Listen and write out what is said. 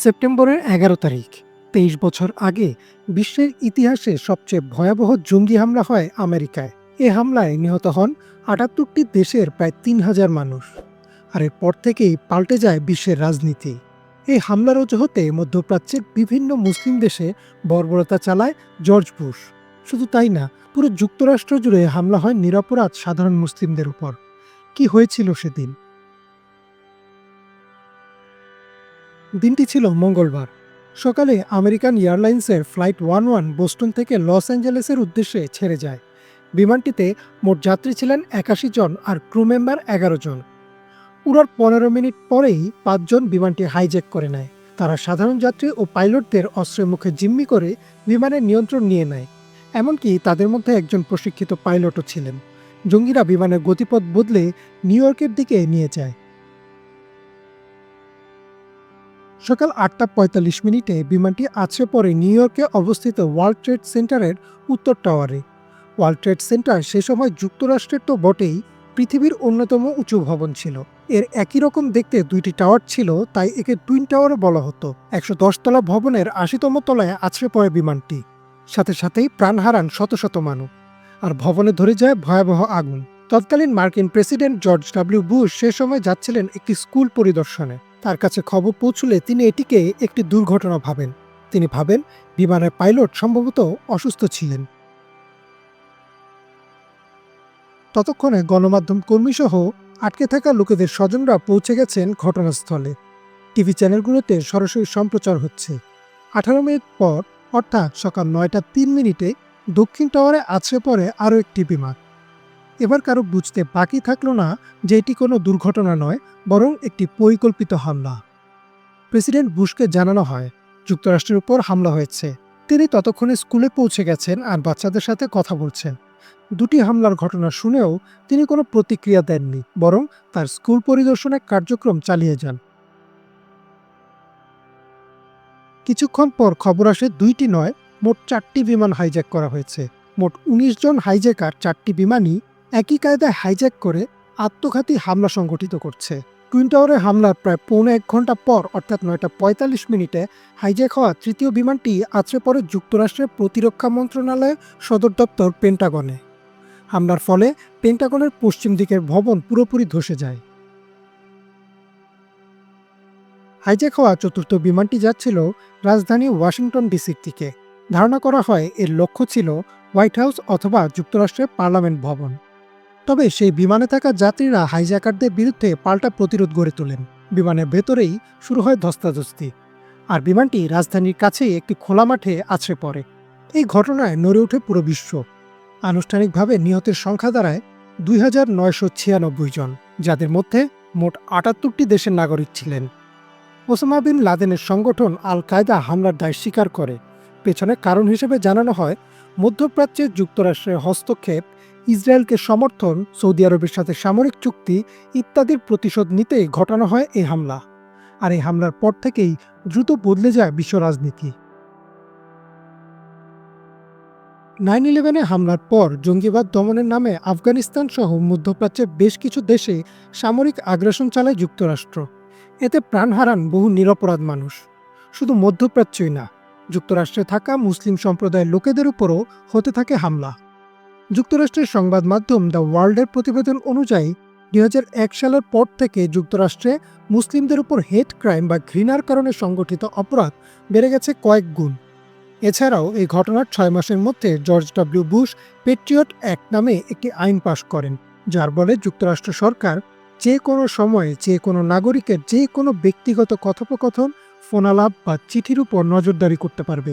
সেপ্টেম্বরের ১১ তারিখ, ২৩ বছর আগে বিশ্বের ইতিহাসে সবচেয়ে ভয়াবহ জঙ্গি হামলা হয় আমেরিকায়। এ হামলায় নিহত হন ৭৮টি দেশের প্রায় ৩,০০০ মানুষ। আর এরপর থেকেই পাল্টে যায় বিশ্বের রাজনীতি। এই হামলার অজুহাতে মধ্যপ্রাচ্যের বিভিন্ন মুসলিম দেশে বর্বরতা চালায় জর্জ বুশ। শুধু তাই না, পুরো যুক্তরাষ্ট্র জুড়ে হামলা হয় নিরপরাধ সাধারণ মুসলিমদের উপর। কি হয়েছিল সেদিন? দিনটি ছিল মঙ্গলবার। সকালে আমেরিকান এয়ারলাইন্সের ফ্লাইট 11 বোস্টন থেকে লস অ্যাঞ্জেলেসের উদ্দেশ্যে ছেড়ে যায়। বিমানটিতে মোট যাত্রী ছিলেন ৮১ জন আর ক্রু মেম্বার ১১ জন। উড়ার ১৫ মিনিট পরেই ৫ জন বিমানটি হাইজ্যাক করে নেয়। তারা সাধারণ যাত্রী ও পাইলটদের অস্ত্রের মুখে জিম্মি করে বিমানের নিয়ন্ত্রণ নিয়ে নেয়। এমনকি তাদের মধ্যে একজন প্রশিক্ষিত পাইলটও ছিলেন। জঙ্গিরা বিমানের গতিপথ বদলে নিউ ইয়র্কের দিকে নিয়ে যায়। সকাল ৮টা ৪৫ মিনিটে বিমানটি আছড়ে পড়ে নিউ ইয়র্কে অবস্থিত ওয়ার্ল্ড ট্রেড সেন্টারের উত্তর টাওয়ারে। ওয়ার্ল্ড ট্রেড সেন্টার সে সময় যুক্তরাষ্ট্রের তো বটেই, পৃথিবীর অন্যতম উঁচু ভবন ছিল। এর একই রকম দেখতে দুইটি টাওয়ার ছিল, তাই একে টুইন টাওয়ারও বলা হতো। ১১০ তলা ভবনের ৮০তম তলায় আছড়ে পড়ে বিমানটি। সাথে সাথেই প্রাণ হারান শত শত মানুষ। আর ভবনে ধরে যায় ভয়াবহ আগুন। তৎকালীন মার্কিন প্রেসিডেন্ট জর্জ ডব্লিউ বুশ সে সময় যাচ্ছিলেন একটি স্কুল পরিদর্শনে। তার কাছে খবর পৌঁছলে তিনি এটিকে একটি দুর্ঘটনা ভাবেন। তিনি ভাবেন বিমানের পাইলট সম্ভবত অসুস্থ ছিলেন। ততক্ষণে গণমাধ্যম কর্মীসহ আটকে থাকা লোকেদের স্বজনরা পৌঁছে গেছেন ঘটনাস্থলে। টিভি চ্যানেলগুলোতে সরাসরি সম্প্রচার হচ্ছে। ১৮ মিনিট পর, অর্থাৎ সকাল ৯টা ৩ মিনিটে দক্ষিণ টাওয়ারে আছড়ে পড়ে আরও একটি বিমান। এবার কারো বুঝতে বাকি থাকলো না যে এটি কোনো দুর্ঘটনা নয়, বরং একটি পরিকল্পিত হামলা। প্রেসিডেন্ট বুশকে জানানো হয় যুক্তরাষ্ট্রের উপর হামলা হয়েছে। তিনি ততক্ষণে স্কুলে পৌঁছে গেছেন আর বাচ্চাদের সাথে কথা বলছেন। দুটি হামলার ঘটনা শুনেও তিনি কোনো প্রতিক্রিয়া দেননি, বরং তার স্কুল পরিদর্শনের কার্যক্রম চালিয়ে যান। কিছুক্ষণ পর খবর আসে দুইটি নয়, মোট ৪টি বিমান হাইজ্যাক করা হয়েছে। মোট ১৯ জন হাইজ্যাকার ৪টি বিমানই একই কায়দায় হাইজ্যাক করে আত্মঘাতী হামলা সংগঠিত করছে। টুইন টাওয়ারে হামলার প্রায় পৌনে ১ ঘন্টা পর, অর্থাৎ ৯টা ৪৫ মিনিটে হাইজ্যাক হওয়া তৃতীয় বিমানটি আছড়ে পড়ে যুক্তরাষ্ট্রের প্রতিরক্ষা মন্ত্রণালয়ের সদর দপ্তর পেন্টাগনে। হামলার ফলে পেন্টাগনের পশ্চিম দিকের ভবন পুরোপুরি ধসে যায়। হাইজ্যাক হওয়া চতুর্থ বিমানটি যাচ্ছিল রাজধানী ওয়াশিংটন ডিসির দিকে। ধারণা করা হয় এর লক্ষ্য ছিল হোয়াইট হাউস অথবা যুক্তরাষ্ট্রের পার্লামেন্ট ভবন। তবে সেই বিমানে থাকা যাত্রীরা হাইজ্যাকারদের বিরুদ্ধে পাল্টা প্রতিরোধ গড়ে তোলেন। বিমানের ভেতরেই শুরু হয় ধস্তাধস্তি, আর বিমানটি রাজধানীর কাছেই একটি খোলা মাঠে আছড়ে পড়ে। এই ঘটনায় নড়ে ওঠে পুরো বিশ্ব। আনুষ্ঠানিকভাবে নিহতের সংখ্যা দাঁড়ায় ২,৯৯৬ জন, যাদের মধ্যে মোট ৭৮টি দেশের নাগরিক ছিলেন। ওসামা বিন লাদেনের সংগঠন আল কায়দা হামলার দায় স্বীকার করে। পেছনে কারণ হিসেবে জানানো হয় মধ্যপ্রাচ্যে যুক্তরাষ্ট্রের হস্তক্ষেপ, ইসরায়েলকে সমর্থন, সৌদি আরবের সাথে সামরিক চুক্তি ইত্যাদির প্রতিশোধ নিতেই ঘটানো হয় এই হামলা। আর এই হামলার পর থেকেই দ্রুত বদলে যায় বিশ্ব রাজনীতি। ৯/১১ হামলার পর জঙ্গিবাদ দমনের নামে আফগানিস্তান সহ মধ্যপ্রাচ্যের বেশ কিছু দেশে সামরিক আগ্রাসন চালায় যুক্তরাষ্ট্র। এতে প্রাণ হারান বহু নিরপরাধ মানুষ। শুধু মধ্যপ্রাচ্যই না, যুক্তরাষ্ট্রে থাকা মুসলিম সম্প্রদায়ের লোকেদের উপরও হতে থাকে হামলা। যুক্তরাষ্ট্রের সংবাদ মাধ্যম দ্য ওয়ার্ল্ডের প্রতিবেদন অনুযায়ী ২০০১ সালের পর থেকে যুক্তরাষ্ট্রে মুসলিমদের উপর হেট ক্রাইম বা ঘৃণার কারণে সংগঠিত অপরাধ বেড়ে গেছে কয়েক গুণ। এছাড়াও এই ঘটনার ৬ মাসের মধ্যে George W Bush patriot act নামে একটি আইন পাশ করেন, যার বলে যুক্তরাষ্ট্র সরকার যে কোনো সময়ে যে কোনো নাগরিকের যে কোনো ব্যক্তিগত কথোপকথন, ফোনালাপ বা চিঠির উপর নজরদারি করতে পারবে।